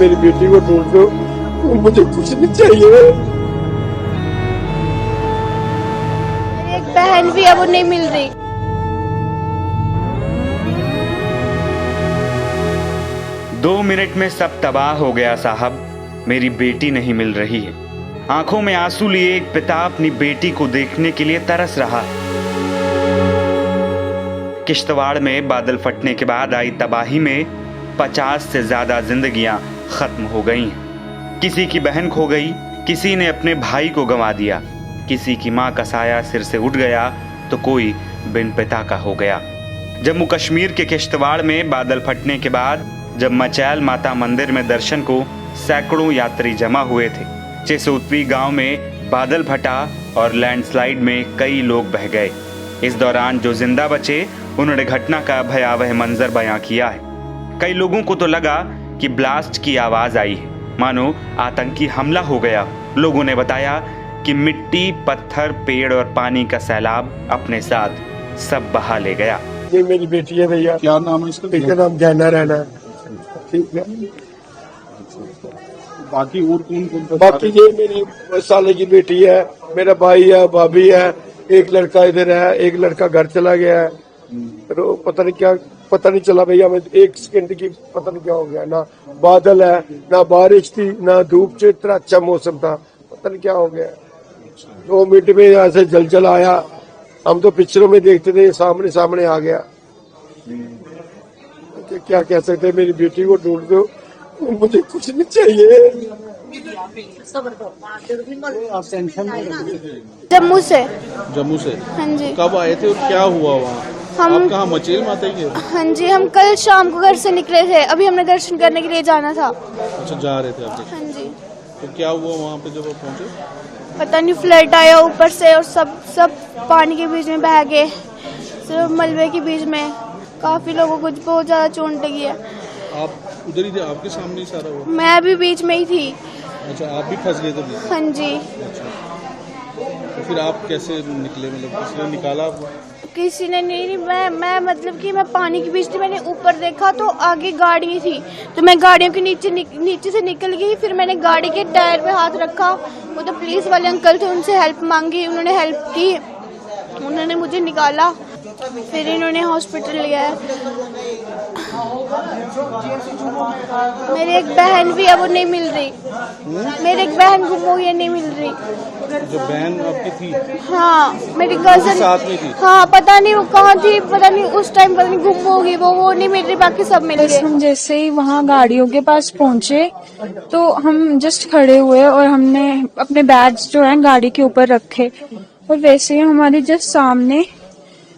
मेरी बेटी को ढूंढ दो, मुझे कुछ नहीं चाहिए। मेरी एक बहन भी है, वो नहीं मिल रही। दो मिनट में सब तबाह हो गया साहब, मेरी बेटी नहीं मिल रही है। आंखों में आंसू लिए एक पिता अपनी बेटी को देखने के लिए तरस रहा है। किश्तवाड़ में बादल फटने के बाद आई तबाही में 50 से ज्यादा जिंदगियां खत्म हो गई हैं। किसी की बहन खो गई, किसी ने अपने भाई को गंवा दिया, किसी की मां का साया सिर से उठ गया तो कोई बिन पिता का हो गया। जम्मू कश्मीर के किश्तवाड़ में बादल फटने के बाद जब मचैल माता मंदिर में दर्शन को सैकड़ों यात्री जमा हुए थे, चिसोतवी गांव में बादल फटा और लैंडस्लाइड में कई लोग बह गए। इस दौरान जो जिंदा बचे उन्होंने घटना का भयावह मंजर बयां किया है। कई लोगों को तो लगा कि ब्लास्ट की आवाज आई है, मानो आतंकी हमला हो गया। लोगों ने बताया कि मिट्टी, पत्थर, पेड़ और पानी का सैलाब अपने साथ सब बहा ले गया। ये मेरी बेटी है भैया। क्या नाम है इसका? इसका नाम जैना रहना है। ठीक है। बाकी और कौन बाकी ये मेरी साले की बेटी है, मेरा भाई है, भाभी है, एक लड़का इधर है, एक लड़का घर चला गया है। तो पता नहीं चला भैया, मैं एक सेकंड की पता नहीं क्या हो गया। ना बादल है, ना बारिश थी, ना धूप से, इतना अच्छा मौसम था, पता नहीं क्या हो गया। 2 मिनट में यहाँ से जलजल आया। हम तो पिक्चरों में देखते थे, सामने सामने आ गया। क्या कह सकते हैं, मेरी बेटी को ढूंढ दो, मुझे कुछ नहीं चाहिए। जम्मू से। जम्मू से हाँ जी। कब आए थे और क्या हुआ वहाँ? आप कहाँ मचेल माता के? हाँ जी, हम कल शाम को घर से निकले थे, अभी हमने दर्शन करने के लिए जाना था। अच्छा, जा रहे थे आप? हाँ जी। तो क्या हुआ वहाँ पे जब आप पहुँचे? पता नहीं, फ्लड आया ऊपर से और सब पानी के बीच में बह गए, सिर्फ मलबे के बीच में। काफी लोगों को बहुत ज्यादा चोट लगी है। आप उधर ही थे, आपके सामने ही सारा हुआ? मैं भी बीच में ही थी। अच्छा, आप भी फंस गए थे बीच में? हाँ जी। तो फिर आप कैसे निकले, मतलब किसी ने निकाला आपको? किसी ने नहीं, मैं मतलब कि मैं पानी के बीच थी, मैंने ऊपर देखा तो आगे गाड़ी थी, तो मैं गाड़ियों के नीचे से निकल गई। फिर मैंने गाड़ी के टायर पे हाथ रखा, वो तो पुलिस वाले अंकल थे, उनसे हेल्प मांगी, उन्होंने हेल्प की, उन्होंने मुझे निकाला, फिर इन्होंने हॉस्पिटल लिया है। मेरी एक बहन भी है, वो नहीं मिल रही। मेरी एक बहन गुम हुई है, नहीं मिल रही। जो बहन आपकी थी? हाँ, मेरी कजन साथ में थी? हाँ, पता नहीं वो कहाँ थी, पता नहीं उस टाइम, पता नहीं गुम होगी वो नहीं मिल रही, बाकी सब मिल गए। हम जैसे ही वहाँ गाड़ियों के पास पहुँचे तो हम जस्ट खड़े हुए और हमने अपने बैग्स जो हैं गाड़ी के ऊपर रखे, और वैसे ही हमारे जस्ट सामने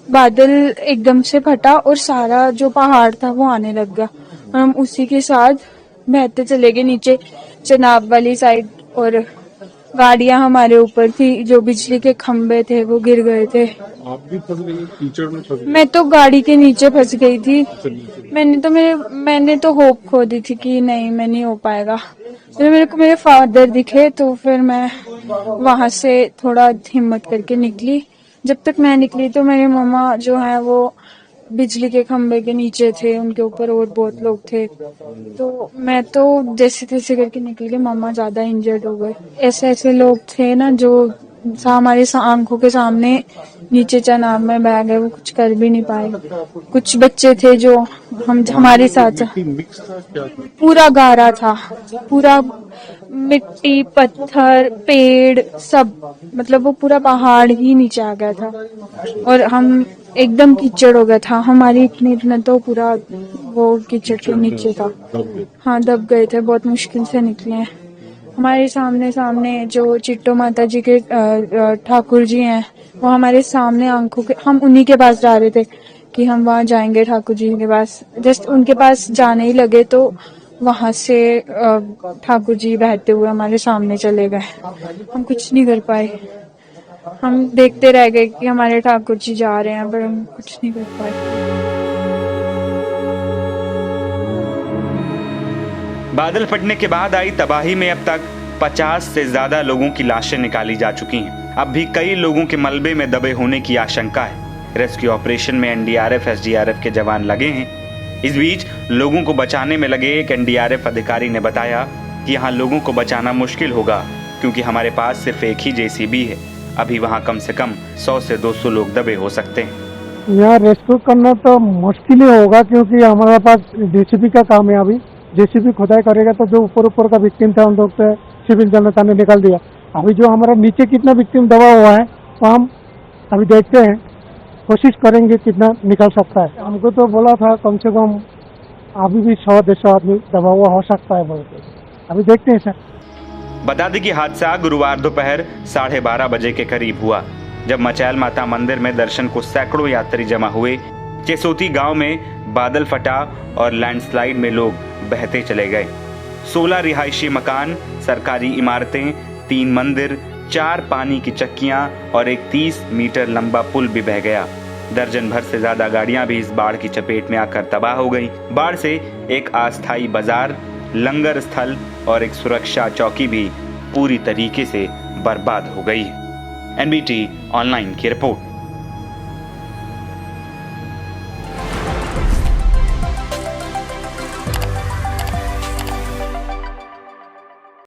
बादल एकदम से फटा और सारा जो पहाड़ था वो आने लग गया, और हम उसी के साथ बहते चले गए नीचे चनाब वाली साइड, और गाड़ियां हमारे ऊपर थी, जो बिजली के खंभे थे वो गिर गए थे। आप भी फंस गई कीचड़ में? फंस मैं तो गाड़ी के नीचे फंस गई थी। मैंने तो होप खो दी थी कि नहीं, मैं नहीं हो पाएगा। फिर मेरे को मेरे फादर दिखे तो फिर मैं वहां से थोड़ा हिम्मत करके निकली। जब तक मैं निकली तो मेरे मम्मा जो है वो बिजली के खंभे के नीचे थे, उनके ऊपर और बहुत लोग थे, तो मैं तो जैसे तैसे करके निकल गई। मम्मा ज्यादा इंजर्ड हो गए। ऐसे लोग थे ना जो हमारे आंखों के सामने नीचे चनाब में बह गए, वो कुछ कर भी नहीं पाए। कुछ बच्चे थे जो हमारे साथ, पूरा गारा था, पूरा मिट्टी, पत्थर, पेड़ सब, मतलब वो पूरा पहाड़ ही नीचे आ गया था, और हम एकदम कीचड़ हो गया था। हमारी इतनी तो पूरा वो कीचड़ के नीचे था। हाँ, दब गए थे, बहुत मुश्किल से निकले हैं। हमारे सामने जो चिट्टो माता जी के ठाकुर जी हैं, वो हमारे सामने आंखों के, हम उन्हीं के पास जा रहे थे कि हम वहाँ जाएंगे ठाकुर जी के पास। जस्ट उनके पास जाने ही लगे तो वहां से ठाकुर जी बहते हुए हमारे सामने चले गए। हम कुछ नहीं कर पाए, हम देखते रह गए कि हमारे ठाकुर जी जा रहे हैं, पर हम कुछ नहीं कर पाए। बादल फटने के बाद आई तबाही में अब तक 50 से ज्यादा लोगों की लाशें निकाली जा चुकी हैं। अब भी कई लोगों के मलबे में दबे होने की आशंका है। रेस्क्यू ऑपरेशन में एनडीआरएफ, एसडीआरएफ के जवान लगे हैं। इस बीच लोगों को बचाने में लगे एक एनडीआरएफ अधिकारी ने बताया कि यहाँ लोगों को बचाना मुश्किल होगा क्योंकि हमारे पास सिर्फ एक ही जेसीबी है। अभी वहाँ कम से कम 100 से 200 लोग दबे हो सकते हैं। यहाँ रेस्क्यू करना तो मुश्किल ही होगा क्योंकि हमारे पास जेसीबी का काम है। अभी जेसीबी खुदाई करेगा तो जो ऊपर का विक्टिम था उन लोग से सिविल जनता ने निकाल दिया। अभी जो हमारा नीचे कितना विक्टिम दबा हुआ है वो हम अभी देखते हैं, कोशिश करेंगे कितना निकल सकता है। हमको तो बोला था कम से कम अभी भी 100-150 आदमी दबा हुआ हो सकता है बोलते, अभी देखते हैं सर। बता दें कि हादसा गुरुवार दोपहर 12:30 बजे के करीब हुआ, जब मचैल माता मंदिर में दर्शन को सैकड़ों यात्री जमा हुए। चेसोती गांव में बादल फटा और लैंडस्लाइड में लोग बहते चले गए। 16 रिहायशी मकान, सरकारी इमारतें, 3 मंदिर, 4 पानी की चक्कियां और एक 30 मीटर लंबा पुल भी बह गया। दर्जन भर से ज्यादा गाड़ियां भी इस बाढ़ की चपेट में आकर तबाह हो गईं। बाढ़ से एक अस्थायी बाजार, लंगर स्थल और एक सुरक्षा चौकी भी पूरी तरीके से बर्बाद हो गई। एनबीटी ऑनलाइन की रिपोर्ट।